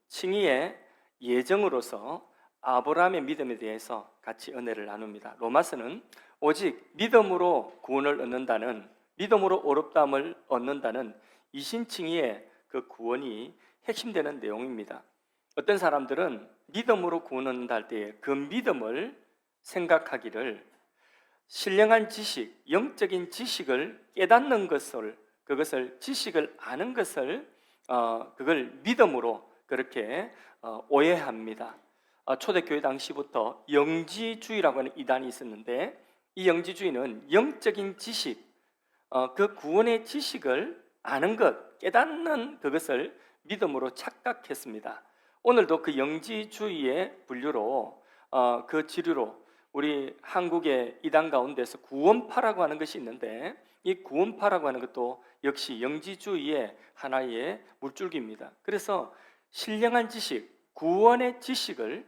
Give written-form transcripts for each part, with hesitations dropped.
칭의의 예정으로서 아브라함의 믿음에 대해서 같이 은혜를 나눕니다. 로마서는 오직 믿음으로 구원을 얻는다는, 믿음으로 어렵다함을 얻는다는 이신칭의의 그 구원이 핵심되는 내용입니다. 어떤 사람들은 믿음으로 구원 얻는다 할 때에 그 믿음을 생각하기를 신령한 지식, 영적인 지식을 깨닫는 것을, 그것을 지식을 아는 것을 그걸 믿음으로 그렇게 오해합니다. 초대교회 당시부터 영지주의라고 하는 이단이 있었는데, 이 영지주의는 영적인 지식, 그 구원의 지식을 아는 것, 깨닫는 그것을 믿음으로 착각했습니다. 오늘도 그 영지주의의 분류로, 그 지류로 우리 한국의 이단 가운데서 구원파라고 하는 것이 있는데, 이 구원파라고 하는 것도 역시 영지주의의 하나의 물줄기입니다. 그래서 신령한 지식, 구원의 지식을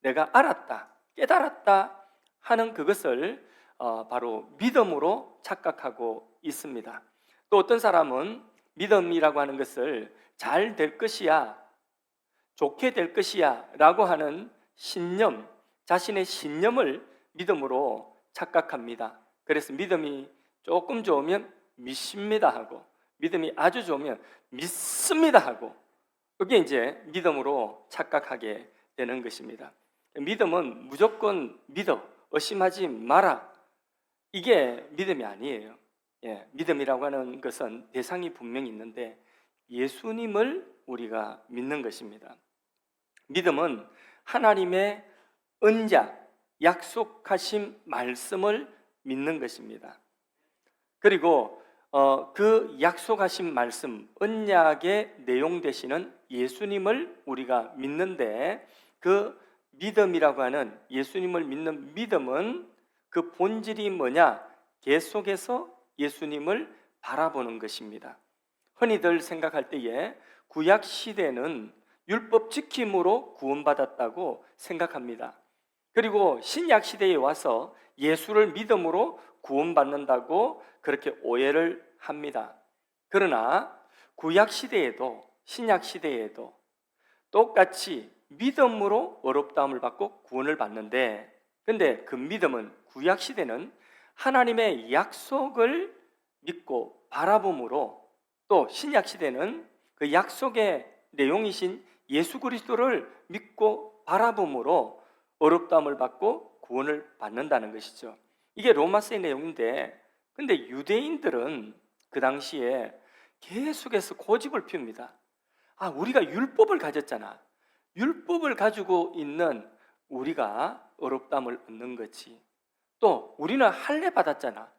내가 알았다, 깨달았다 하는 그것을 바로 믿음으로 착각하고 있습니다. 또 어떤 사람은 믿음이라고 하는 것을 잘 될 것이야, 좋게 될 것이야 라고 하는 신념, 자신의 신념을 믿음으로 착각합니다. 그래서 믿음이 조금 좋으면 믿습니다 하고, 믿음이 아주 좋으면 믿습니다 하고, 그게 이제 믿음으로 착각하게 되는 것입니다. 믿음은 무조건 믿어, 의심하지 마라, 이게 믿음이 아니에요. 믿음이라고 하는 것은 대상이 분명히 있는데 예수님을 우리가 믿는 것입니다. 믿음은 하나님의 언약, 약속하신 말씀을 믿는 것입니다. 그리고 그 약속하신 말씀, 언약의 내용 되시는 예수님을 우리가 믿는데, 그 믿음이라고 하는 예수님을 믿는 믿음은 그 본질이 뭐냐? 계속해서 예수님을 바라보는 것입니다. 흔히들 생각할 때에 구약 시대는 율법 지킴으로 구원받았다고 생각합니다. 그리고 신약 시대에 와서 예수를 믿음으로 구원받는다고 그렇게 오해를 합니다. 그러나 구약 시대에도 신약 시대에도 똑같이 믿음으로 어렵다함을 받고 구원을 받는데, 근데 그 믿음은 구약 시대는 하나님의 약속을 믿고 바라봄으로, 또 신약 시대는 그 약속의 내용이신 예수 그리스도를 믿고 바라봄으로 어렵다함을 받고 구원을 받는다는 것이죠. 이게 로마서의 내용인데, 근데 유대인들은 그 당시에 계속해서 고집을 피웁니다. 우리가 율법을 가졌잖아, 율법을 가지고 있는 우리가 어렵다함을 얻는 거지, 또 우리는 할례 받았잖아,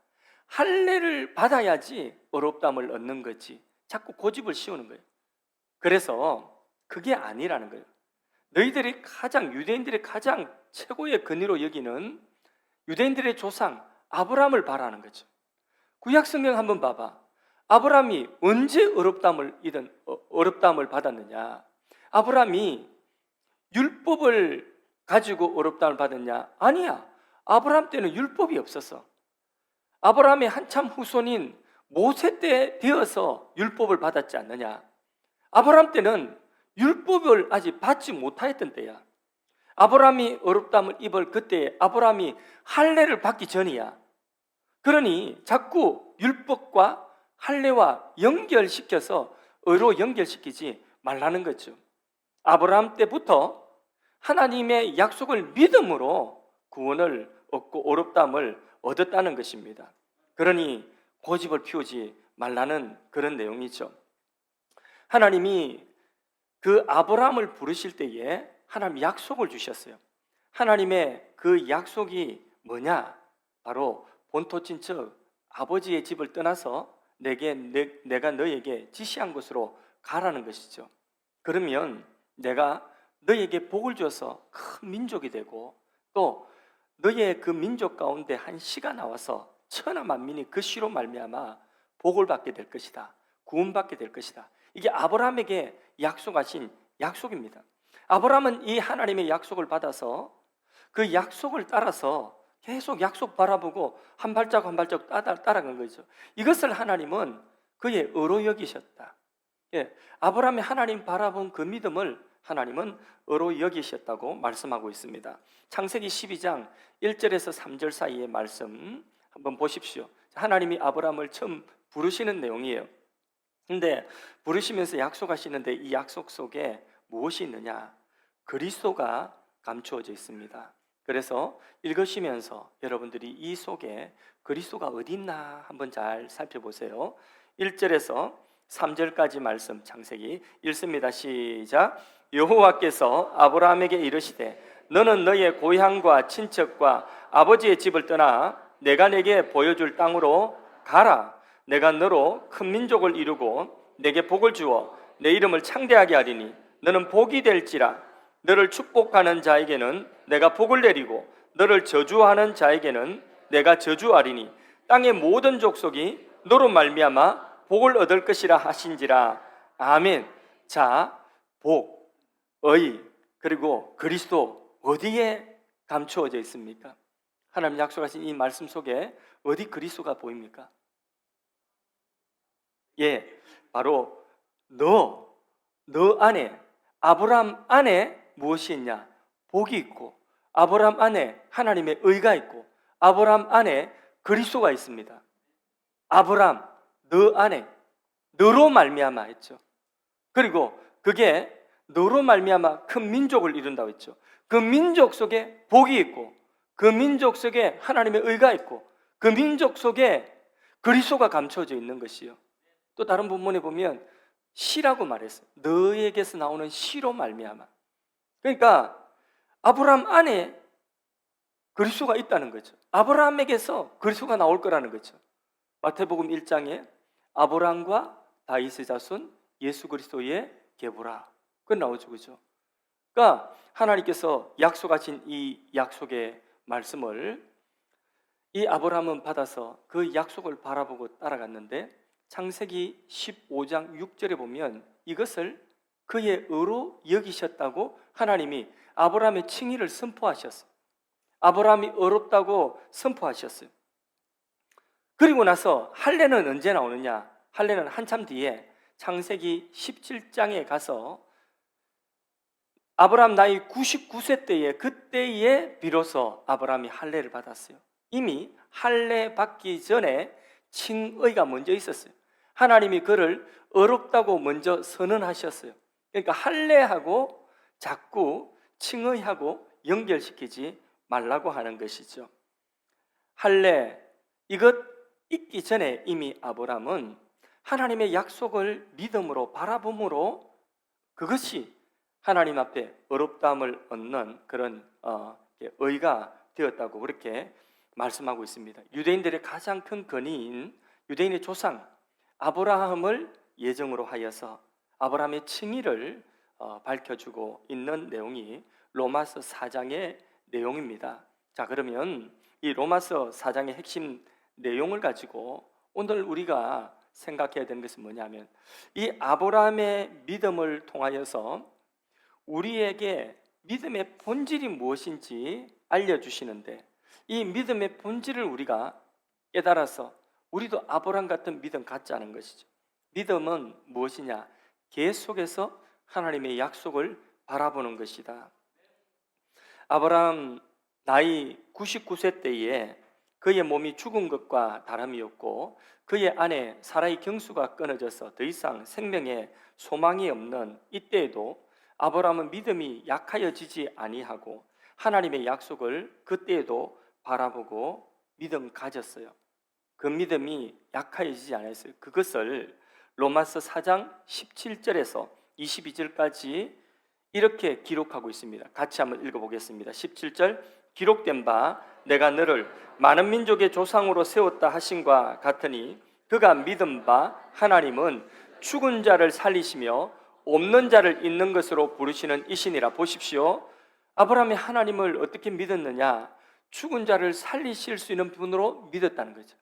할례를 받아야지 어렵다함을 얻는 거지, 자꾸 고집을 씌우는 거예요. 그래서 그게 아니라는 거예요. 너희들이 유대인들이 가장 최고의 근위로 여기는 유대인들의 조상 아브라함을 바라는 거죠. 구약 성경 한번 봐봐. 아브라함이 언제 어렵다함을 받았느냐? 아브라함이 율법을 가지고 어렵다함을 받았냐? 아니야. 아브라함 때는 율법이 없었어. 아브라함의 한참 후손인 모세 때 되어서 율법을 받았지 않느냐? 아브라함 때는 율법을 아직 받지 못하였던 때야. 아브라함이 어렵다함을 입을 그때 아브라함이 할례를 받기 전이야. 그러니 자꾸 율법과 할례와 연결시켜서 의로 연결시키지 말라는 거죠. 아브라함 때부터 하나님의 약속을 믿음으로 구원을 얻고 어렵다함을 얻었다는 것입니다. 그러니 고집을 피우지 말라는 그런 내용이죠. 하나님이 그 아브라함을 부르실 때에 하나님 약속을 주셨어요. 하나님의 그 약속이 뭐냐? 바로 본토 친척 아버지의 집을 떠나서 내가 너에게 지시한 곳으로 가라는 것이죠. 그러면 내가 너에게 복을 줘서 큰 민족이 되고, 또 너의 그 민족 가운데 한 씨가 나와서 천하 만민이 그 씨로 말미암아 복을 받게 될 것이다, 구원받게 될 것이다. 이게 아브라함에게 약속하신 약속입니다. 아브라함은 이 하나님의 약속을 받아서 그 약속을 따라서 계속 약속 바라보고 한 발자국 한 발자국 따라간 거죠. 이것을 하나님은 그의 의로 여기셨다. 예, 아브라함이 하나님 바라본 그 믿음을 하나님은 의로 여기셨다고 말씀하고 있습니다. 창세기 12장 1절에서 3절 사이의 말씀 한번 보십시오. 하나님이 아브라함을 처음 부르시는 내용이에요. 근데 부르시면서 약속하시는데 이 약속 속에 무엇이 있느냐? 그리스도가 감추어져 있습니다. 그래서 읽으시면서 여러분들이 이 속에 그리스도가 어디 있나 한번 잘 살펴보세요. 1절에서 3절까지 말씀 창세기 읽습니다. 시작. 여호와께서 아브라함에게 이르시되 너는 너의 고향과 친척과 아버지의 집을 떠나 내가 내게 보여줄 땅으로 가라. 내가 너로 큰 민족을 이루고 내게 복을 주어 내 이름을 창대하게 하리니 너는 복이 될지라. 너를 축복하는 자에게는 내가 복을 내리고 너를 저주하는 자에게는 내가 저주하리니 땅의 모든 족속이 너로 말미암아 복을 얻을 것이라 하신지라. 아멘. 자, 복, 의, 그리고 그리스도 어디에 감추어져 있습니까? 하나님 약속하신 이 말씀 속에 어디 그리스도가 보입니까? 예, 바로 너 안에, 아브라함 안에 무엇이 있냐? 복이 있고 아브라함 안에 하나님의 의가 있고 아브라함 안에 그리스도가 있습니다. 아브라함 너 안에 너로 말미암아 했죠. 그리고 그게 너로 말미암아 큰 민족을 이룬다고 했죠. 그 민족 속에 복이 있고 그 민족 속에 하나님의 의가 있고 그 민족 속에 그리스도가 감춰져 있는 것이요. 또 다른 본문에 보면 시라고 말했어요. 너에게서 나오는 시로 말미암아. 그러니까 아브라함 안에 그리스도가 있다는 거죠. 아브라함에게서 그리스도가 나올 거라는 거죠. 마태복음 1장에 아브라함과 다윗의 자손 예수 그리스도의 계보라. 그 나오죠, 그죠? 그러니까 하나님께서 약속하신 이 약속의 말씀을 이 아브라함은 받아서 그 약속을 바라보고 따라갔는데 창세기 15장 6절에 보면 이것을 그의 의로 여기셨다고 하나님이 아브라함의 칭의를 선포하셨어요. 아브라함이 의롭다고 선포하셨어요. 그리고 나서 할례는 언제 나오느냐? 할례는 한참 뒤에 창세기 17장에 가서 아브라함 나이 99세 때에 그때에 비로소 아브라함이 할례를 받았어요. 이미 할례 받기 전에 칭의가 먼저 있었어요. 하나님이 그를 의롭다고 먼저 선언하셨어요. 그러니까 할례하고 자꾸 칭의하고 연결시키지 말라고 하는 것이죠. 할례 이것 있기 전에 이미 아브라함은 하나님의 약속을 믿음으로 바라봄으로 그것이 하나님 앞에 의롭다함을 얻는 그런 의가 되었다고 그렇게 말씀하고 있습니다. 유대인들의 가장 큰 근의인 유대인의 조상 아브라함을 예정으로 하여서 아브라함의 칭의를 밝혀주고 있는 내용이 로마서 4장의 내용입니다. 자, 그러면 이 로마서 4장의 핵심 내용을 가지고 오늘 우리가 생각해야 되는 것은 뭐냐면 이 아브라함의 믿음을 통하여서 우리에게 믿음의 본질이 무엇인지 알려주시는데 이 믿음의 본질을 우리가 깨달아서 우리도 아브라함 같은 믿음 갖지 않은 것이죠. 믿음은 무엇이냐? 계속해서 하나님의 약속을 바라보는 것이다. 아브라함 나이 99세 때에 그의 몸이 죽은 것과 다름이었고 그의 아내 사라의 경수가 끊어져서 더 이상 생명에 소망이 없는 이때에도 아브라함은 믿음이 약하여지지 아니하고 하나님의 약속을 그때에도 바라보고 믿음 가졌어요. 그 믿음이 약하여지지 않았어요. 그것을 로마서 4장 17절에서 22절까지 이렇게 기록하고 있습니다. 같이 한번 읽어보겠습니다. 17절 기록된 바 내가 너를 많은 민족의 조상으로 세웠다 하신과 같으니 그가 믿은 바 하나님은 죽은 자를 살리시며 없는 자를 있는 것으로 부르시는 이시니라. 보십시오. 아브라함이 하나님을 어떻게 믿었느냐? 죽은 자를 살리실 수 있는 분으로 믿었다는 거죠.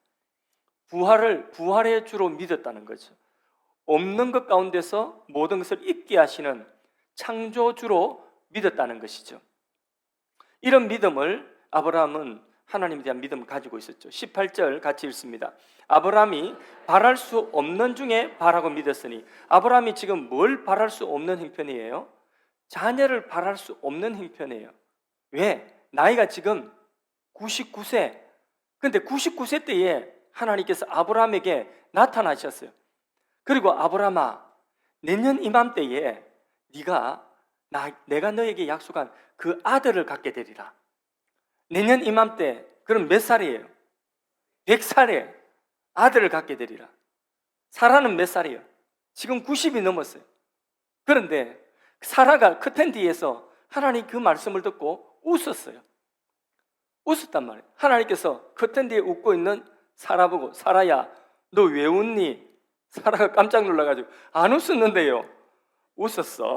부활의 주로 믿었다는 거죠. 없는 것 가운데서 모든 것을 있게 하시는 창조주로 믿었다는 것이죠. 이런 믿음을 아브라함은 하나님에 대한 믿음을 가지고 있었죠. 18절 같이 읽습니다. 아브라함이 바랄 수 없는 중에 바라고 믿었으니, 아브라함이 지금 뭘 바랄 수 없는 형편이에요? 자녀를 바랄 수 없는 형편이에요. 왜? 나이가 지금 99세. 근데 99세 때에 하나님께서 아브라함에게 나타나셨어요. 그리고 아브라함아, 내년 이맘때에 내가 너에게 약속한 그 아들을 갖게 되리라. 내년 이맘때, 그럼 몇 살이에요? 100살에 아들을 갖게 되리라. 사라는 몇 살이에요? 지금 90이 넘었어요. 그런데 사라가 커튼 뒤에서 하나님 그 말씀을 듣고 웃었어요. 웃었단 말이에요. 하나님께서 커튼 뒤에 웃고 있는 사라 보고, 사라야, 너 왜 웃니? 사라가 깜짝 놀라가지고, 안 웃었는데요. 웃었어.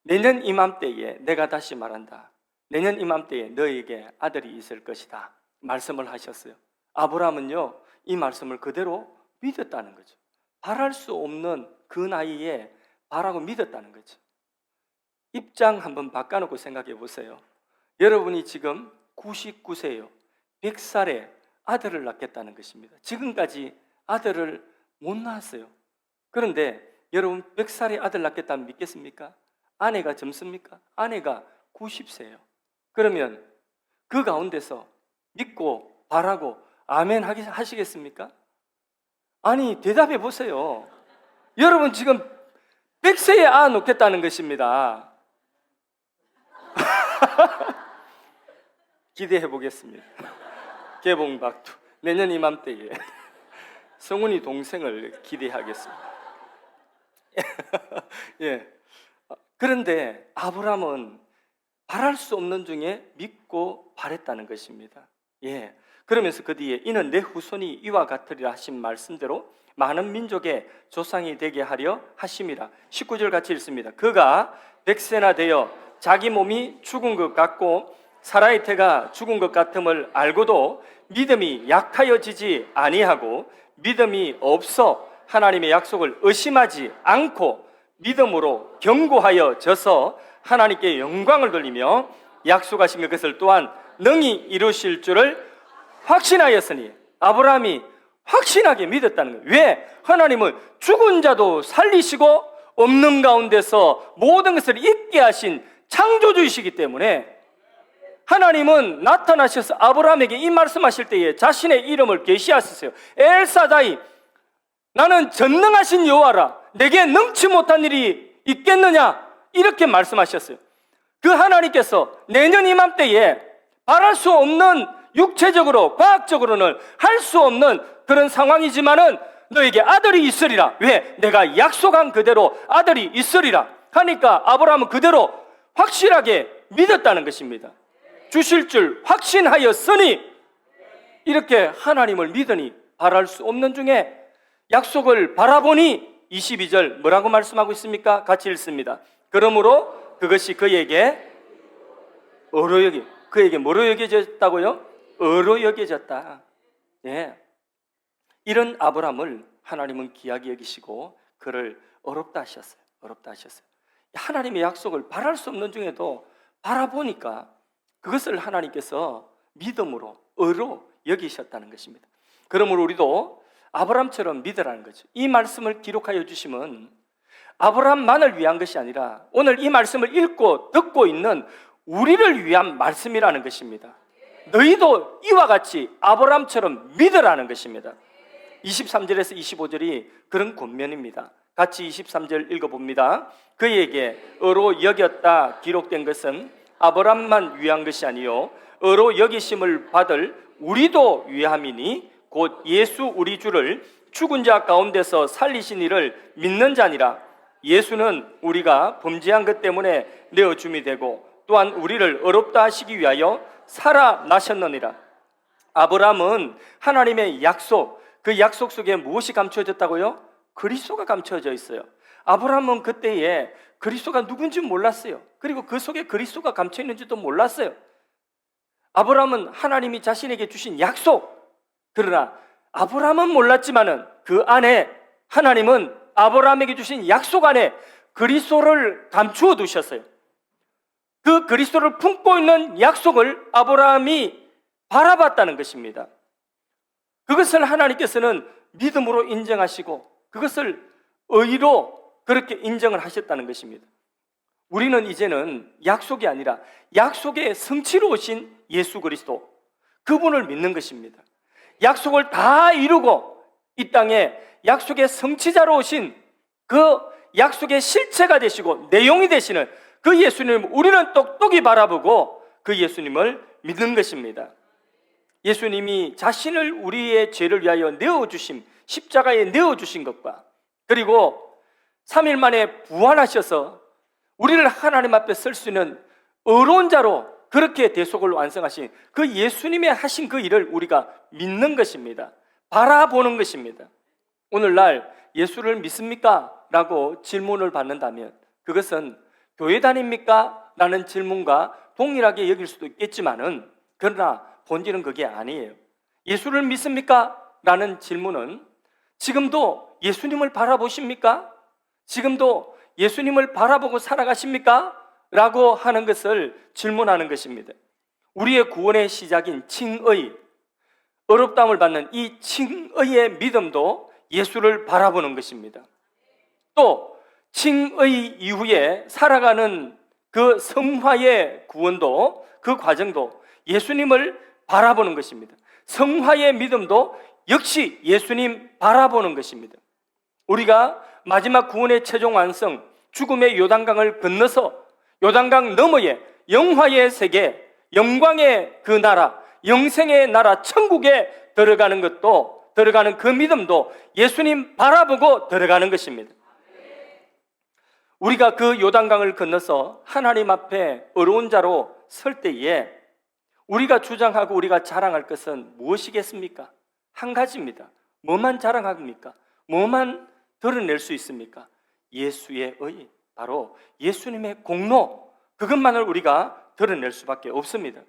내년 이맘때에, 내가 다시 말한다, 내년 이맘때에 너에게 아들이 있을 것이다 말씀을 하셨어요. 아브라함은요, 이 말씀을 그대로 믿었다는 거죠. 바랄 수 없는 그 나이에 바라고 믿었다는 거죠. 입장 한번 바꿔놓고 생각해 보세요. 여러분이 지금 99세예요. 100살에 아들을 낳겠다는 것입니다. 지금까지 아들을 못 낳았어요. 그런데 여러분 100살에 아들 낳겠다면 믿겠습니까? 아내가 젊습니까? 아내가 90세예요. 그러면 그 가운데서 믿고 바라고 아멘 하시겠습니까? 아니, 대답해 보세요. 여러분 지금 100세에 낳겠다는 것입니다. 기대해 보겠습니다. 개봉박두 내년 이맘때에 성훈이 동생을 기대하겠습니다. 예. 그런데 아브라함은 바랄 수 없는 중에 믿고 바랬다는 것입니다. 예. 그러면서 그 뒤에 이는 내 후손이 이와 같으리라 하신 말씀대로 많은 민족의 조상이 되게 하려 하심이라. 19절 같이 읽습니다. 그가 100세나 되어 자기 몸이 죽은 것 같고 사라의 태가 죽은 것 같음을 알고도 믿음이 약하여지지 아니하고 믿음이 없어 하나님의 약속을 의심하지 않고 믿음으로 견고하여 져서 하나님께 영광을 돌리며 약속하신 그것을 또한 능히 이루실 줄을 확신하였으니. 아브라함이 확신하게 믿었다는 거예요. 왜? 하나님은 죽은 자도 살리시고 없는 가운데서 모든 것을 있게 하신 창조주이시기 때문에 하나님은 나타나셔서 아브라함에게 이 말씀하실 때에 자신의 이름을 계시하셨어요. 엘사다이, 나는 전능하신 여호와라, 내게 능치 못한 일이 있겠느냐, 이렇게 말씀하셨어요. 그 하나님께서 내년 이맘때에 바랄 수 없는, 육체적으로 과학적으로는 할 수 없는 그런 상황이지만은 너에게 아들이 있으리라. 왜? 내가 약속한 그대로 아들이 있으리라 하니까 아브라함은 그대로 확실하게 믿었다는 것입니다. 주실 줄 확신하였으니, 이렇게 하나님을 믿으니 바랄 수 없는 중에 약속을 바라보니 22절 뭐라고 말씀하고 있습니까? 같이 읽습니다. 그러므로 그것이 그에게 뭐로 여겨졌다고요? 의로 여겨졌다. 예. 이런 아브라함을 하나님은 귀하게 여기시고 그를 어렵다 하셨어요. 하나님의 약속을 바랄 수 없는 중에도 바라보니까 그것을 하나님께서 믿음으로, 의로 여기셨다는 것입니다. 그러므로 우리도 아브라함처럼 믿으라는 거죠. 이 말씀을 기록하여 주시면 아브라함만을 위한 것이 아니라 오늘 이 말씀을 읽고 듣고 있는 우리를 위한 말씀이라는 것입니다. 너희도 이와 같이 아브라함처럼 믿으라는 것입니다. 23절에서 25절이 그런 권면입니다. 같이 23절 읽어봅니다. 그에게 의로 여겼다 기록된 것은 아브라함만 위한 것이 아니요 의로 여기심을 받을 우리도 위함이니 곧 예수 우리 주를 죽은 자 가운데서 살리신 이를 믿는 자니라. 예수는 우리가 범죄한 것 때문에 내어줌이 되고 또한 우리를 의롭다 하시기 위하여 살아나셨느니라. 아브라함은 하나님의 약속, 그 약속 속에 무엇이 감춰졌다고요? 그리스도가 감춰져 있어요. 아브라함은 그때에 그리스도가 누군지 몰랐어요. 그리고 그 속에 그리스도가 감춰 있는지도 몰랐어요. 아브라함은 하나님이 자신에게 주신 약속, 그러나 아브라함은 몰랐지만은 그 안에 하나님은 아브라함에게 주신 약속 안에 그리스도를 감추어 두셨어요. 그 그리스도를 품고 있는 약속을 아브라함이 바라봤다는 것입니다. 그것을 하나님께서는 믿음으로 인정하시고 그것을 의로 그렇게 인정을 하셨다는 것입니다. 우리는 이제는 약속이 아니라 약속의 성취로 오신 예수 그리스도, 그분을 믿는 것입니다. 약속을 다 이루고 이 땅에 약속의 성취자로 오신 그 약속의 실체가 되시고 내용이 되시는 그 예수님을 우리는 똑똑히 바라보고 그 예수님을 믿는 것입니다. 예수님이 자신을 우리의 죄를 위하여 내어주심, 십자가에 내어주신 것과 그리고 3일 만에 부활하셔서 우리를 하나님 앞에 설 수 있는 의로운 자로 그렇게 대속을 완성하신 그 예수님의 하신 그 일을 우리가 믿는 것입니다. 바라보는 것입니다. 오늘날 예수를 믿습니까? 라고 질문을 받는다면 그것은 교회 다닙니까? 라는 질문과 동일하게 여길 수도 있겠지만은 그러나 본질은 그게 아니에요. 예수를 믿습니까? 라는 질문은 지금도 예수님을 바라보십니까? 지금도 예수님을 바라보고 살아가십니까? 라고 하는 것을 질문하는 것입니다. 우리의 구원의 시작인 칭의, 어렵다함을 받는 이 칭의의 믿음도 예수를 바라보는 것입니다. 또 칭의 이후에 살아가는 그 성화의 구원도, 그 과정도 예수님을 바라보는 것입니다. 성화의 믿음도 역시 예수님 바라보는 것입니다. 우리가 마지막 구원의 최종 완성, 죽음의 요단강을 건너서 요단강 너머에 영화의 세계, 영광의 그 나라, 영생의 나라 천국에 들어가는 것도, 들어가는 그 믿음도 예수님 바라보고 들어가는 것입니다. 우리가 그 요단강을 건너서 하나님 앞에 어려운 자로 설 때에 우리가 주장하고 우리가 자랑할 것은 무엇이겠습니까? 한 가지입니다. 뭐만 자랑합니까? 뭐만 드러낼 수 있습니까? 예수의 의, 바로 예수님의 공로, 그것만을 우리가 드러낼 수밖에 없습니다.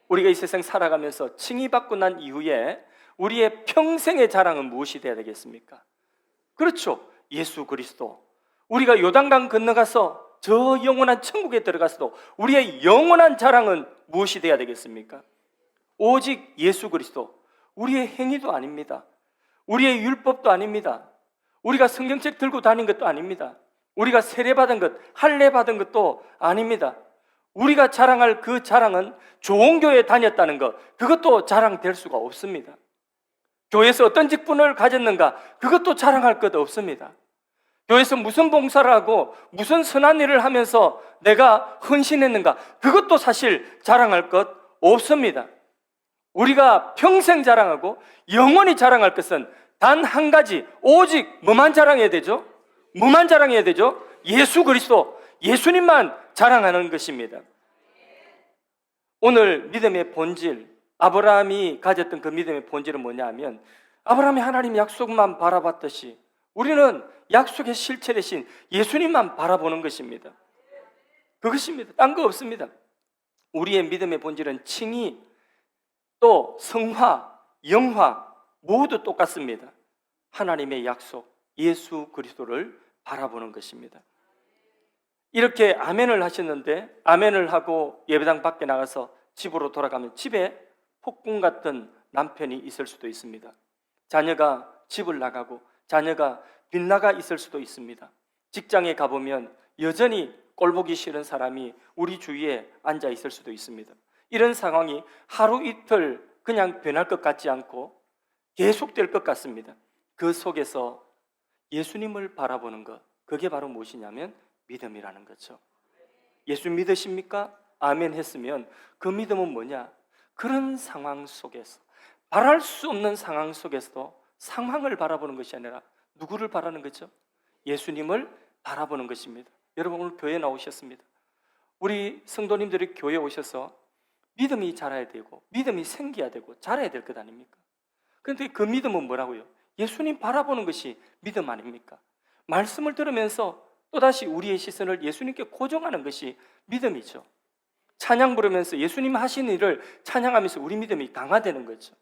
우리가 이 세상 살아가면서 칭의받고 난 이후에 우리의 평생의 자랑은 무엇이 되어야 되겠습니까? 그렇죠, 예수 그리스도. 우리가 요단강 건너가서 저 영원한 천국에 들어가서도 우리의 영원한 자랑은 무엇이 되어야 되겠습니까? 오직 예수 그리스도. 우리의 행위도 아닙니다. 우리의 율법도 아닙니다. 우리가 성경책 들고 다닌 것도 아닙니다. 우리가 세례받은 것, 할례받은 것도 아닙니다. 우리가 자랑할 그 자랑은 좋은 교회에 다녔다는 것, 그것도 자랑될 수가 없습니다. 교회에서 어떤 직분을 가졌는가, 그것도 자랑할 것 없습니다. 교회에서 무슨 봉사를 하고 무슨 선한 일을 하면서 내가 헌신했는가, 그것도 사실 자랑할 것 없습니다. 우리가 평생 자랑하고 영원히 자랑할 것은 단 한 가지, 오직 뭐만 자랑해야 되죠? 뭐만 자랑해야 되죠? 예수 그리스도, 예수님만 자랑하는 것입니다. 오늘 믿음의 본질, 아브라함이 가졌던 그 믿음의 본질은 뭐냐 하면 아브라함이 하나님 약속만 바라봤듯이 우리는 약속의 실체 대신 예수님만 바라보는 것입니다. 그것입니다. 딴 거 없습니다. 우리의 믿음의 본질은 칭의, 또 성화, 영화 모두 똑같습니다. 하나님의 약속, 예수 그리스도를 바라보는 것입니다. 이렇게 아멘을 하셨는데 아멘을 하고 예배당 밖에 나가서 집으로 돌아가면 집에 폭군 같은 남편이 있을 수도 있습니다. 자녀가 집을 나가고 자녀가 빗나가 있을 수도 있습니다. 직장에 가보면 여전히 꼴보기 싫은 사람이 우리 주위에 앉아 있을 수도 있습니다. 이런 상황이 하루 이틀 그냥 변할 것 같지 않고 계속될 것 같습니다. 그 속에서 예수님을 바라보는 것, 그게 바로 무엇이냐면 믿음이라는 거죠. 예수 믿으십니까? 아멘 했으면 그 믿음은 뭐냐? 그런 상황 속에서, 바랄 수 없는 상황 속에서도 상황을 바라보는 것이 아니라 누구를 바라는 거죠? 예수님을 바라보는 것입니다. 여러분 오늘 교회에 나오셨습니다. 우리 성도님들이 교회에 오셔서 믿음이 자라야 되고 믿음이 생겨야 되고 자라야 될 것 아닙니까? 그런데 그 믿음은 뭐라고요? 예수님 바라보는 것이 믿음 아닙니까? 말씀을 들으면서 또다시 우리의 시선을 예수님께 고정하는 것이 믿음이죠. 찬양 부르면서 예수님 하신 일을 찬양하면서 우리 믿음이 강화되는 거죠.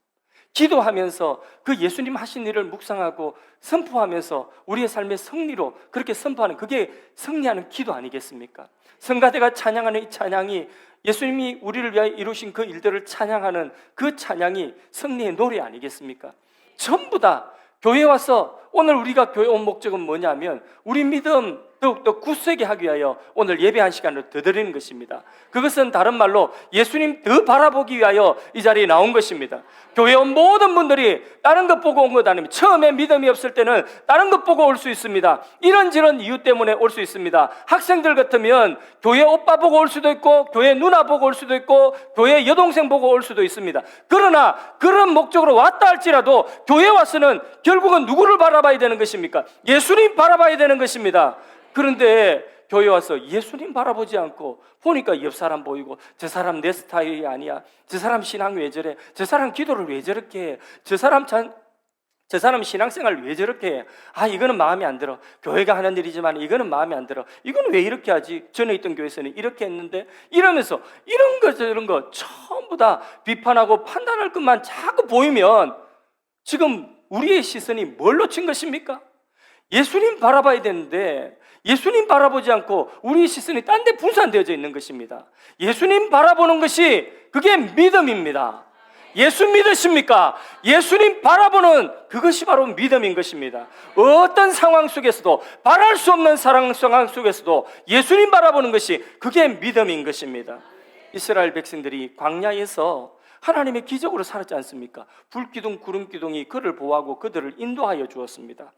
기도하면서 그 예수님 하신 일을 묵상하고 선포하면서 우리의 삶의 승리로 그렇게 선포하는, 그게 승리하는 기도 아니겠습니까? 성가대가 찬양하는 이 찬양이, 예수님이 우리를 위하여 이루신 그 일들을 찬양하는 그 찬양이 승리의 노래 아니겠습니까? 전부 다 교회에 와서, 오늘 우리가 교회 온 목적은 뭐냐면 우리 믿음 더욱더 굳세게 하기 위하여 오늘 예배 한 시간을 더 드리는 것입니다. 그것은 다른 말로 예수님 더 바라보기 위하여 이 자리에 나온 것입니다. 교회에 온 모든 분들이 다른 것 보고 온 것 아닙니다. 처음에 믿음이 없을 때는 다른 것 보고 올 수 있습니다. 이런저런 이유 때문에 올 수 있습니다. 학생들 같으면 교회 오빠 보고 올 수도 있고, 교회 누나 보고 올 수도 있고, 교회 여동생 보고 올 수도 있습니다. 그러나 그런 목적으로 왔다 할지라도 교회에 와서는 결국은 누구를 바라봐야 되는 것입니까? 예수님 바라봐야 되는 것입니다. 그런데 교회 와서 예수님 바라보지 않고 보니까 옆 사람 보이고, 저 사람 내 스타일이 아니야, 저 사람 신앙 왜 저래, 저 사람 기도를 왜 저렇게 해, 저 사람 신앙생활 왜 저렇게 해, 아 이거는 마음에 안 들어, 교회가 하는 일이지만 이거는 마음에 안 들어, 이건 왜 이렇게 하지, 전에 있던 교회에서는 이렇게 했는데, 이러면서 이런 거 저런 거 전부 다 비판하고 판단할 것만 자꾸 보이면 지금 우리의 시선이 뭘 놓친 것입니까? 예수님 바라봐야 되는데 예수님 바라보지 않고 우리의 시선이 딴 데 분산되어져 있는 것입니다. 예수님 바라보는 것이 그게 믿음입니다. 예수 믿으십니까? 예수님 바라보는 그것이 바로 믿음인 것입니다. 어떤 상황 속에서도, 바랄 수 없는 상황 속에서도 예수님 바라보는 것이 그게 믿음인 것입니다. 이스라엘 백성들이 광야에서 하나님의 기적으로 살았지 않습니까? 불기둥 구름기둥이 그를 보호하고 그들을 인도하여 주었습니다.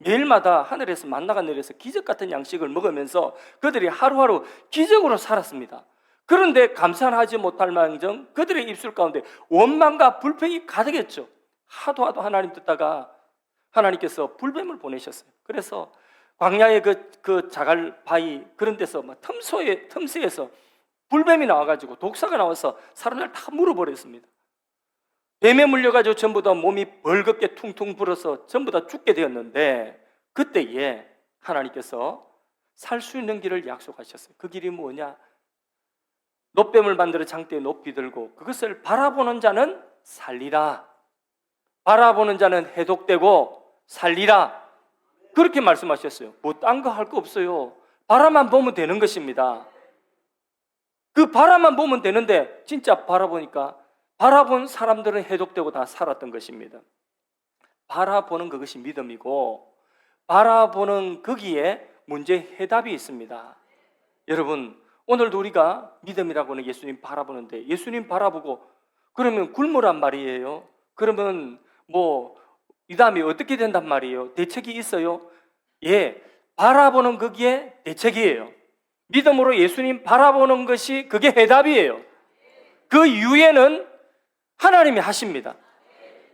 매일마다 하늘에서 만나가 내려서 기적 같은 양식을 먹으면서 그들이 하루하루 기적으로 살았습니다. 그런데 감사하지 못할 망정 그들의 입술 가운데 원망과 불평이 가득했죠. 하도 하나님 듣다가 하나님께서 불뱀을 보내셨어요. 그래서 광야의 그 자갈 바위 그런 데서 막 틈새에서 불뱀이 나와가지고, 독사가 나와서 사람들 다 물어버렸습니다. 뱀에 물려가지고 전부 다 몸이 벌겋게 퉁퉁 불어서 전부 다 죽게 되었는데, 그때에 하나님께서 살 수 있는 길을 약속하셨어요. 그 길이 뭐냐? 놋뱀을 만들어 장대에 높이 들고 그것을 바라보는 자는 살리라, 바라보는 자는 해독되고 살리라, 그렇게 말씀하셨어요. 뭐 딴 거 할 거 없어요. 바라만 보면 되는 것입니다. 그 바라만 보면 되는데 진짜 바라보니까 바라본 사람들은 해독되고 다 살았던 것입니다. 바라보는 그것이 믿음이고, 바라보는 거기에 문제의 해답이 있습니다. 여러분, 오늘도 우리가 믿음이라고는 예수님 바라보는데, 예수님 바라보고 그러면 굶으란 말이에요. 그러면 뭐 이 다음에 어떻게 된단 말이에요? 대책이 있어요? 예, 바라보는 거기에 대책이에요. 믿음으로 예수님 바라보는 것이 그게 해답이에요. 그 이후에는 하나님이 하십니다.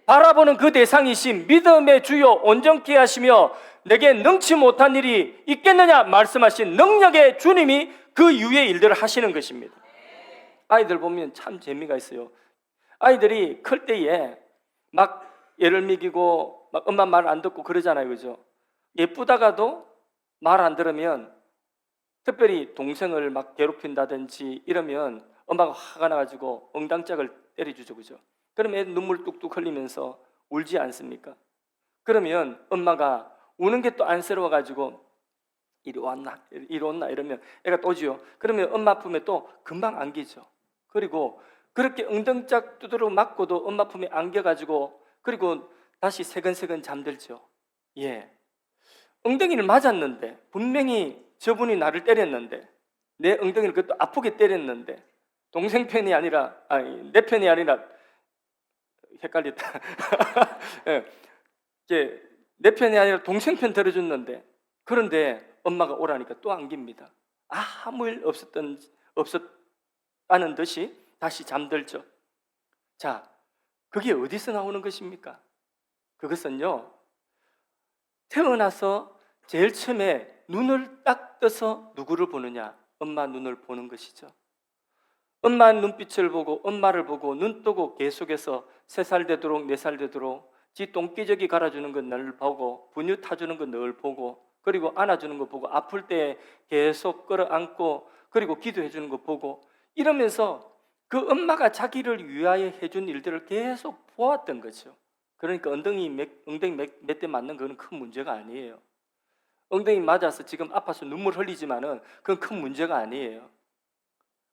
바라보는 그 대상이신 믿음의 주요 온전케 하시며 내게 능치 못한 일이 있겠느냐 말씀하신 능력의 주님이 그 이후의 일들을 하시는 것입니다. 아이들 보면 참 재미가 있어요. 아이들이 클 때에 막 애를 먹이고 막 엄마 말 안 듣고 그러잖아요, 그죠? 예쁘다가도 말 안 들으면, 특별히 동생을 막 괴롭힌다든지 이러면 엄마가 화가 나가지고 엉덩짝을 때려주죠, 그죠? 그럼 애 눈물 뚝뚝 흘리면서 울지 않습니까? 그러면 엄마가 우는 게 또 안쓰러워가지고 이리 왔나 이러면 애가 또 오지요. 그러면 엄마 품에 또 금방 안기죠. 그리고 그렇게 엉덩짝 두드러 맞고도 엄마 품에 안겨가지고 그리고 다시 세근세근 잠들죠. 예, 엉덩이를 맞았는데, 분명히 저분이 나를 때렸는데, 내 엉덩이를 그것도 아프게 때렸는데, 동생 편이 아니라 내 편이 아니라 헷갈렸다. 예, 이제 내 편이 아니라 동생 편 들어줬는데, 그런데 엄마가 오라니까 또 안깁니다. 아무 일 없었다는 듯이 다시 잠들죠. 자, 그게 어디서 나오는 것입니까? 그것은요, 태어나서 제일 처음에 눈을 딱 떠서 누구를 보느냐? 엄마 눈을 보는 것이죠. 엄마 눈빛을 보고, 엄마를 보고 눈 뜨고 계속해서 3살 되도록 4살 되도록 지 똥기저귀 갈아주는 건 늘 보고, 분유 타주는 건 늘 보고, 그리고 안아주는 거 보고, 아플 때 계속 끌어안고 그리고 기도해 주는 거 보고, 이러면서 그 엄마가 자기를 위하여 해준 일들을 계속 보았던 거죠. 그러니까 엉덩이 몇 대 맞는 거는 큰 문제가 아니에요. 엉덩이 맞아서 지금 아파서 눈물 흘리지만은 그건 큰 문제가 아니에요.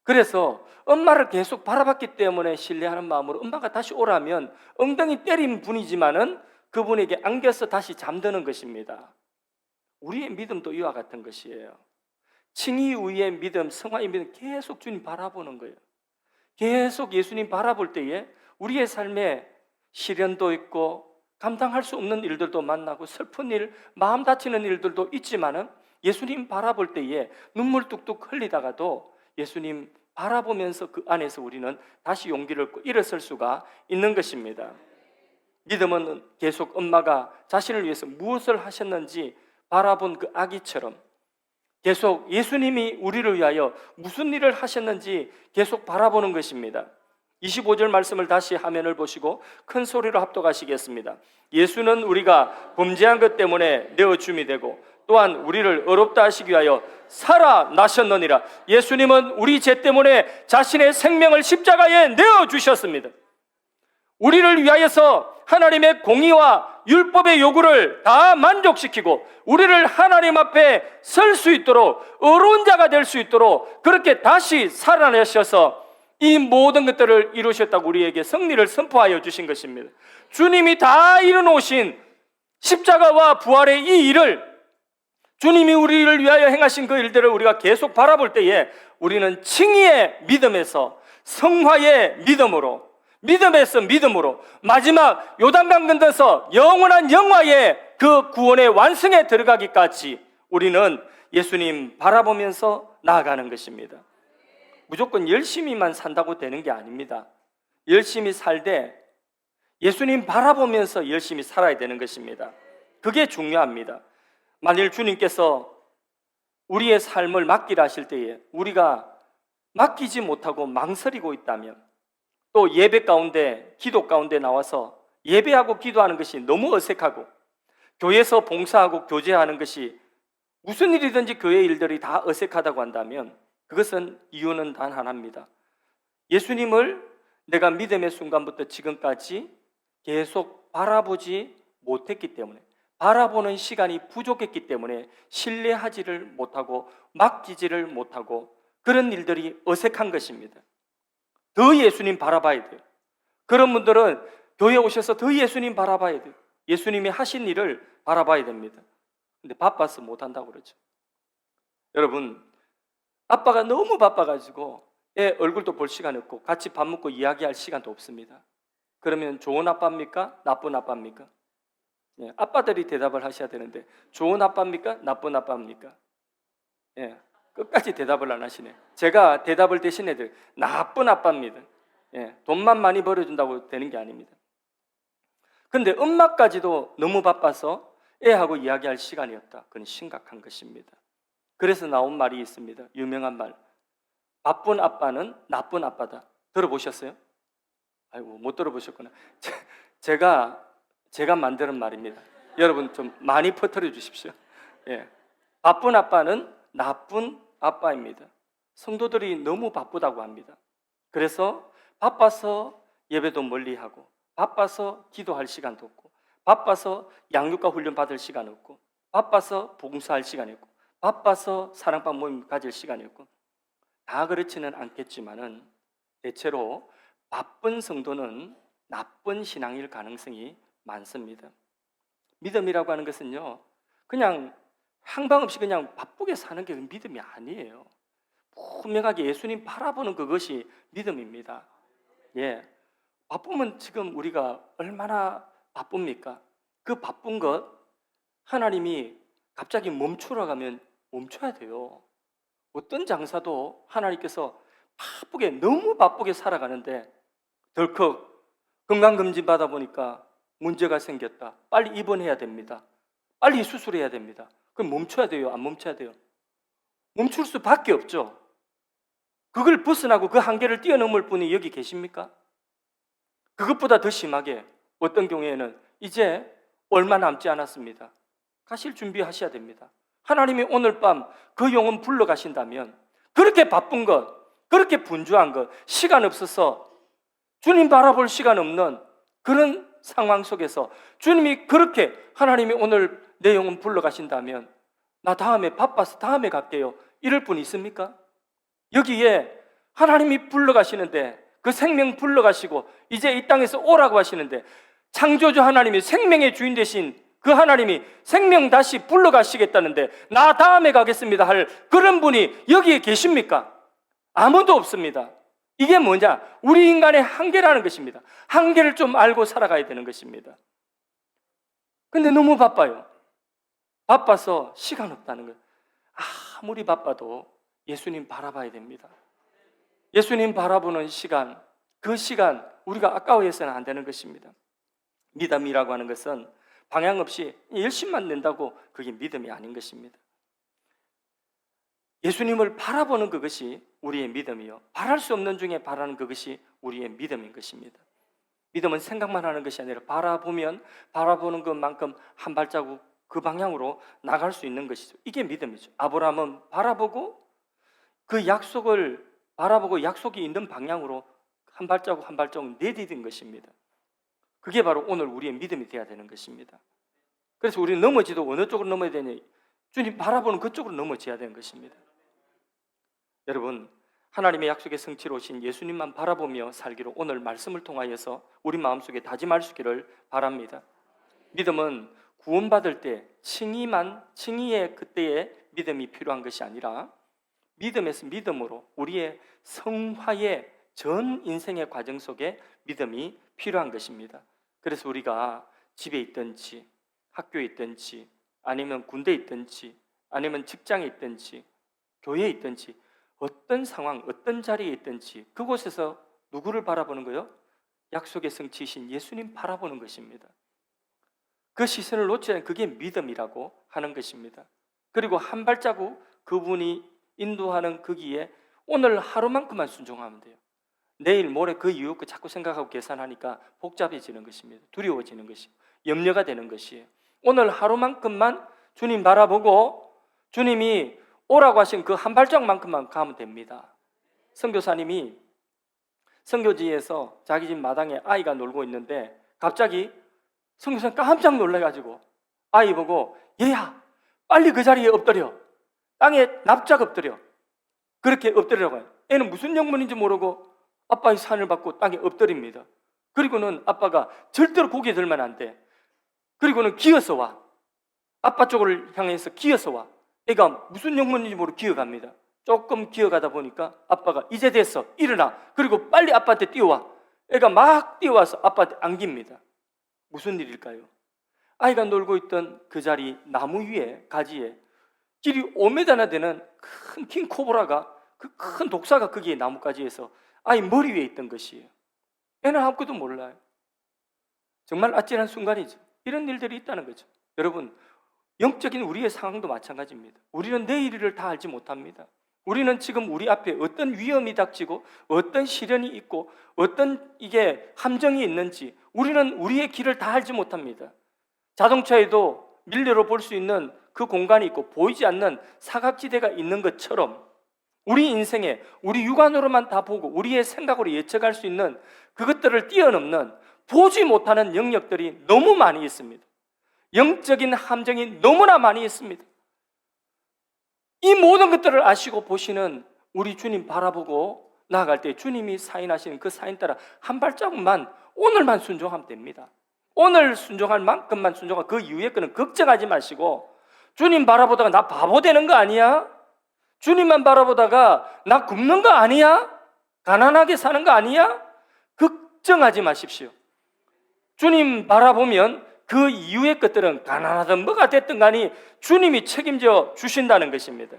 그래서 엄마를 계속 바라봤기 때문에 신뢰하는 마음으로 엄마가 다시 오라면 엉덩이 때린 분이지만은 그분에게 안겨서 다시 잠드는 것입니다. 우리의 믿음도 이와 같은 것이에요. 칭의 위의 믿음, 성화의 믿음, 계속 주님 바라보는 거예요. 계속 예수님 바라볼 때에 우리의 삶에 시련도 있고 감당할 수 없는 일들도 만나고 슬픈 일, 마음 다치는 일들도 있지만은 예수님 바라볼 때에 눈물 뚝뚝 흘리다가도 예수님 바라보면서 그 안에서 우리는 다시 용기를 얻고 일어설 수가 있는 것입니다. 믿음은 계속 엄마가 자신을 위해서 무엇을 하셨는지 바라본 그 아기처럼 계속 예수님이 우리를 위하여 무슨 일을 하셨는지 계속 바라보는 것입니다. 25절 말씀을 다시 화면을 보시고 큰 소리로 합독하시겠습니다. 예수는 우리가 범죄한 것 때문에 내어줌이 되고 또한 우리를 의롭다 하시기 위하여 살아나셨느니라. 예수님은 우리 죄 때문에 자신의 생명을 십자가에 내어주셨습니다. 우리를 위하여서 하나님의 공의와 율법의 요구를 다 만족시키고 우리를 하나님 앞에 설 수 있도록 의로운 자가 될 수 있도록 그렇게 다시 살아내셔서 이 모든 것들을 이루셨다고 우리에게 승리를 선포하여 주신 것입니다. 주님이 다 이루놓으신 십자가와 부활의 이 일을, 주님이 우리를 위하여 행하신 그 일들을 우리가 계속 바라볼 때에 우리는 칭의의 믿음에서 성화의 믿음으로, 믿음에서 믿음으로 마지막 요단강 건너서 영원한 영화의 그 구원의 완성에 들어가기까지 우리는 예수님 바라보면서 나아가는 것입니다. 무조건 열심히만 산다고 되는 게 아닙니다. 열심히 살되 예수님 바라보면서 열심히 살아야 되는 것입니다. 그게 중요합니다. 만일 주님께서 우리의 삶을 맡기라 하실 때에 우리가 맡기지 못하고 망설이고 있다면, 또 예배 가운데, 기도 가운데 나와서 예배하고 기도하는 것이 너무 어색하고 교회에서 봉사하고 교제하는 것이 무슨 일이든지 교회 일들이 다 어색하다고 한다면 그것은 이유는 단 하나입니다. 예수님을 내가 믿음의 순간부터 지금까지 계속 바라보지 못했기 때문에, 바라보는 시간이 부족했기 때문에 신뢰하지를 못하고 맡기지를 못하고 그런 일들이 어색한 것입니다. 더 예수님 바라봐야 돼요. 그런 분들은 교회에 오셔서 더 예수님 바라봐야 돼요. 예수님이 하신 일을 바라봐야 됩니다. 근데 바빠서 못한다고 그러죠. 여러분, 아빠가 너무 바빠가지고 애 얼굴도 볼 시간이 없고 같이 밥 먹고 이야기할 시간도 없습니다. 그러면 좋은 아빠입니까? 나쁜 아빠입니까? 예, 아빠들이 대답을 하셔야 되는데 좋은 아빠입니까? 나쁜 아빠입니까? 예, 끝까지 대답을 안 하시네. 제가 대답을 대신해 드려요. 나쁜 아빠입니다. 예, 돈만 많이 벌어준다고 되는 게 아닙니다. 그런데 엄마까지도 너무 바빠서 애하고 이야기할 시간이 없다. 그건 심각한 것입니다. 그래서 나온 말이 있습니다. 유명한 말. 바쁜 아빠는 나쁜 아빠다. 들어보셨어요? 아이고, 못 들어보셨구나. 제가 만드는 말입니다. 여러분 좀 많이 퍼뜨려 주십시오. 예. 바쁜 아빠는 나쁜 아빠입니다. 성도들이 너무 바쁘다고 합니다. 그래서 바빠서 예배도 멀리하고, 바빠서 기도할 시간도 없고, 바빠서 양육과 훈련 받을 시간 없고, 바빠서 봉사할 시간이 없고, 바빠서 사랑방 모임 가질 시간이 없고, 다 그렇지는 않겠지만은 대체로 바쁜 성도는 나쁜 신앙일 가능성이 많습니다. 믿음이라고 하는 것은요, 그냥 항방 없이 그냥 바쁘게 사는 게 믿음이 아니에요. 분명하게 예수님 바라보는 그것이 믿음입니다. 예, 바쁘면 지금 우리가 얼마나 바쁩니까? 그 바쁜 것 하나님이 갑자기 멈추라고 하면 멈춰야 돼요. 어떤 장사도 하나님께서 바쁘게, 너무 바쁘게 살아가는데 덜컥 건강검진 받아 보니까 문제가 생겼다. 빨리 입원해야 됩니다. 빨리 수술해야 됩니다. 그럼 멈춰야 돼요? 안 멈춰야 돼요? 멈출 수밖에 없죠. 그걸 벗어나고 그 한계를 뛰어넘을 분이 여기 계십니까? 그것보다 더 심하게 어떤 경우에는 이제 얼마 남지 않았습니다. 가실 준비하셔야 됩니다. 하나님이 오늘 밤 그 영혼 불러가신다면 그렇게 바쁜 것, 그렇게 분주한 것, 시간 없어서 주님 바라볼 시간 없는 그런 상황 속에서 주님이 그렇게 하나님이 오늘 내 영혼 불러가신다면 나 다음에 바빠서 다음에 갈게요 이럴 분 있습니까? 여기에 하나님이 불러가시는데 그 생명 불러가시고 이제 이 땅에서 오라고 하시는데 창조주 하나님이 생명의 주인 되신 그 하나님이 생명 다시 불러가시겠다는데 나 다음에 가겠습니다 할 그런 분이 여기에 계십니까? 아무도 없습니다. 이게 뭐냐? 우리 인간의 한계라는 것입니다. 한계를 좀 알고 살아가야 되는 것입니다. 근데 너무 바빠요. 바빠서 시간 없다는 거예요. 아무리 바빠도 예수님 바라봐야 됩니다. 예수님 바라보는 시간, 그 시간 우리가 아까워해서는 안 되는 것입니다. 믿음이라고 하는 것은 방향 없이 열심만 낸다고 그게 믿음이 아닌 것입니다. 예수님을 바라보는 그것이 우리의 믿음이요, 바랄 수 없는 중에 바라는 그것이 우리의 믿음인 것입니다. 믿음은 생각만 하는 것이 아니라 바라보면 바라보는 것만큼 한 발자국 그 방향으로 나갈 수 있는 것이죠. 이게 믿음이죠. 아브라함은 바라보고 그 약속을 바라보고 약속이 있는 방향으로 한 발자국 한 발자국 내디딘 것입니다. 그게 바로 오늘 우리의 믿음이 되어야 되는 것입니다. 그래서 우리는 넘어지도 어느 쪽으로 넘어야 되냐, 주님 바라보는 그쪽으로 넘어져야 되는 것입니다. 여러분, 하나님의 약속의 성취로 오신 예수님만 바라보며 살기로 오늘 말씀을 통하여서 우리 마음속에 다짐할 수 있기를 바랍니다. 믿음은 구원받을 때 칭의의 그때의 믿음이 필요한 것이 아니라 믿음에서 믿음으로 우리의 성화의 전 인생의 과정 속에 믿음이 필요한 것입니다. 그래서 우리가 집에 있든지 학교에 있든지 아니면 군대에 있든지 아니면 직장에 있든지 교회에 있든지 어떤 상황, 어떤 자리에 있든지 그곳에서 누구를 바라보는 거요? 약속의 성취이신 예수님 바라보는 것입니다. 그 시선을 놓지 않는 그게 믿음이라고 하는 것입니다. 그리고 한 발자국 그분이 인도하는 거기에 오늘 하루만큼만 순종하면 돼요. 내일 모레 그 이후 거 자꾸 생각하고 계산하니까 복잡해지는 것입니다. 두려워지는 것이고 염려가 되는 것이에요. 오늘 하루만큼만 주님 바라보고 주님이 오라고 하신 그 한 발짝만큼만 가면 됩니다. 선교사님이 선교지에서 자기 집 마당에 아이가 놀고 있는데 갑자기 선교사님 깜짝 놀라가지고 아이 보고 얘야 빨리 그 자리에 엎드려, 땅에 납작 엎드려, 그렇게 엎드리라고 해요. 애는 무슨 영문인지 모르고 아빠의 산을 받고 땅에 엎드립니다. 그리고는 아빠가 절대로 고개 들면 안 돼. 그리고는 기어서 와, 아빠 쪽을 향해서 기어서 와. 애가 무슨 영문인지 모르고 기어갑니다. 조금 기어가다 보니까 아빠가 이제 됐어, 일어나, 그리고 빨리 아빠한테 뛰어와. 애가 막 뛰어와서 아빠한테 안깁니다. 무슨 일일까요? 아이가 놀고 있던 그 자리 나무 위에 가지에 길이 5m나 되는 큰 킹코브라가, 그 큰 독사가 거기에 나뭇가지에서 아이 머리 위에 있던 것이에요. 애는 아무것도 몰라요. 정말 아찔한 순간이죠. 이런 일들이 있다는 거죠. 여러분, 영적인 우리의 상황도 마찬가지입니다. 우리는 내일을 다 알지 못합니다. 우리는 지금 우리 앞에 어떤 위험이 닥치고 어떤 시련이 있고 어떤 이게 함정이 있는지 우리는 우리의 길을 다 알지 못합니다. 자동차에도 밀려로 볼 수 있는 그 공간이 있고 보이지 않는 사각지대가 있는 것처럼 우리 인생에 우리 육안으로만 다 보고 우리의 생각으로 예측할 수 있는 그것들을 뛰어넘는 보지 못하는 영역들이 너무 많이 있습니다. 영적인 함정이 너무나 많이 있습니다. 이 모든 것들을 아시고 보시는 우리 주님 바라보고 나아갈 때 주님이 사인하시는 그 사인 따라 한 발자국만 오늘만 순종하면 됩니다. 오늘 순종할 만큼만 순종하고 그 이후의 거는 걱정하지 마시고, 주님 바라보다가 나 바보 되는 거 아니야? 주님만 바라보다가 나 굶는 거 아니야? 가난하게 사는 거 아니야? 걱정하지 마십시오. 주님 바라보면 그 이후의 것들은 가난하든 뭐가 됐든 간에 주님이 책임져 주신다는 것입니다.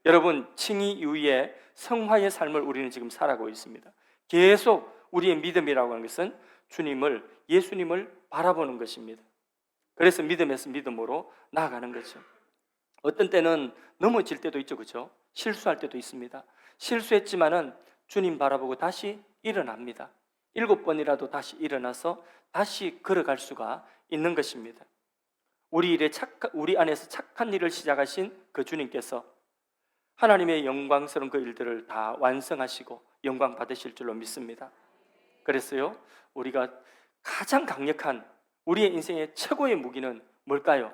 여러분, 칭의 이후에 성화의 삶을 우리는 지금 살아가고 있습니다. 계속 우리의 믿음이라고 하는 것은 예수님을 바라보는 것입니다. 그래서 믿음에서 믿음으로 나아가는 거죠. 어떤 때는 넘어질 때도 있죠, 그렇죠? 실수할 때도 있습니다. 실수했지만은 주님 바라보고 다시 일어납니다. 7번이라도 다시 일어나서 다시 걸어갈 수가 있는 것입니다. 우리 안에서 착한 일을 시작하신 그 주님께서 하나님의 영광스러운 그 일들을 다 완성하시고 영광 받으실 줄로 믿습니다. 그래서요, 우리가 가장 강력한 우리의 인생의 최고의 무기는 뭘까요?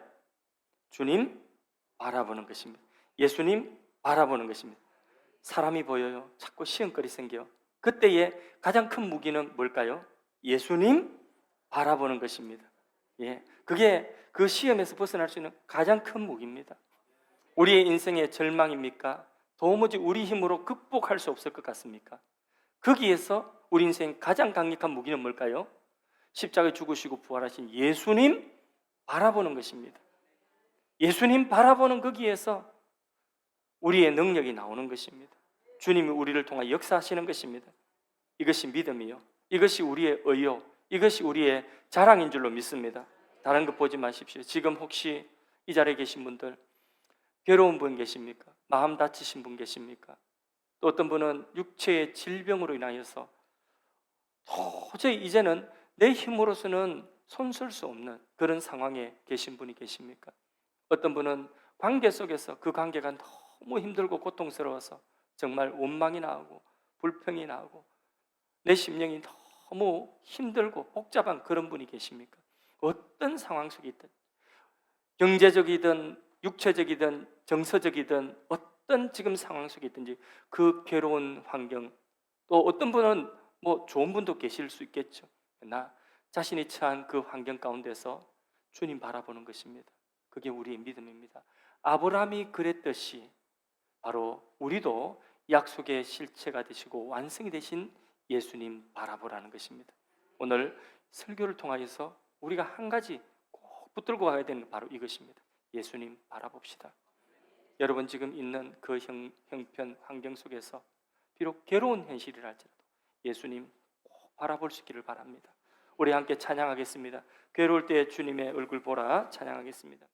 주님 바라보는 것입니다. 예수님 바라보는 것입니다. 사람이 보여요. 자꾸 시험거리 생겨요. 그때의 가장 큰 무기는 뭘까요? 예수님 바라보는 것입니다. 예, 그게 그 시험에서 벗어날 수 있는 가장 큰 무기입니다. 우리의 인생의 절망입니까? 도무지 우리 힘으로 극복할 수 없을 것 같습니까? 거기에서 우리 인생 가장 강력한 무기는 뭘까요? 십자가에 죽으시고 부활하신 예수님 바라보는 것입니다. 예수님 바라보는 거기에서 우리의 능력이 나오는 것입니다. 주님이 우리를 통해 역사하시는 것입니다. 이것이 믿음이요, 이것이 우리의 의요, 이것이 우리의 자랑인 줄로 믿습니다. 다른 거 보지 마십시오. 지금 혹시 이 자리에 계신 분들 괴로운 분 계십니까? 마음 다치신 분 계십니까? 또 어떤 분은 육체의 질병으로 인하여서 도저히 이제는 내 힘으로서는 손쓸 수 없는 그런 상황에 계신 분이 계십니까? 어떤 분은 관계 속에서 그 관계가 너무 힘들고 고통스러워서 정말 원망이 나오고 불평이 나오고 내 심령이 너무 힘들고 복잡한 그런 분이 계십니까? 어떤 상황 속에 있든, 경제적이든 육체적이든 정서적이든 어떤 지금 상황 속에 있든지 그 괴로운 환경, 또 어떤 분은 뭐 좋은 분도 계실 수 있겠죠. 나 자신이 처한 그 환경 가운데서 주님 바라보는 것입니다. 그게 우리의 믿음입니다. 아브라함이 그랬듯이 바로 우리도 약속의 실체가 되시고 완성이 되신 예수님 바라보라는 것입니다. 오늘 설교를 통하여서 우리가 한 가지 꼭 붙들고 가야 되는 게 바로 이것입니다. 예수님 바라봅시다. 여러분 지금 있는 그 형편 환경 속에서 비록 괴로운 현실이라 할지라도 예수님 꼭 바라볼 수 있기를 바랍니다. 우리 함께 찬양하겠습니다. 괴로울 때 주님의 얼굴 보라 찬양하겠습니다.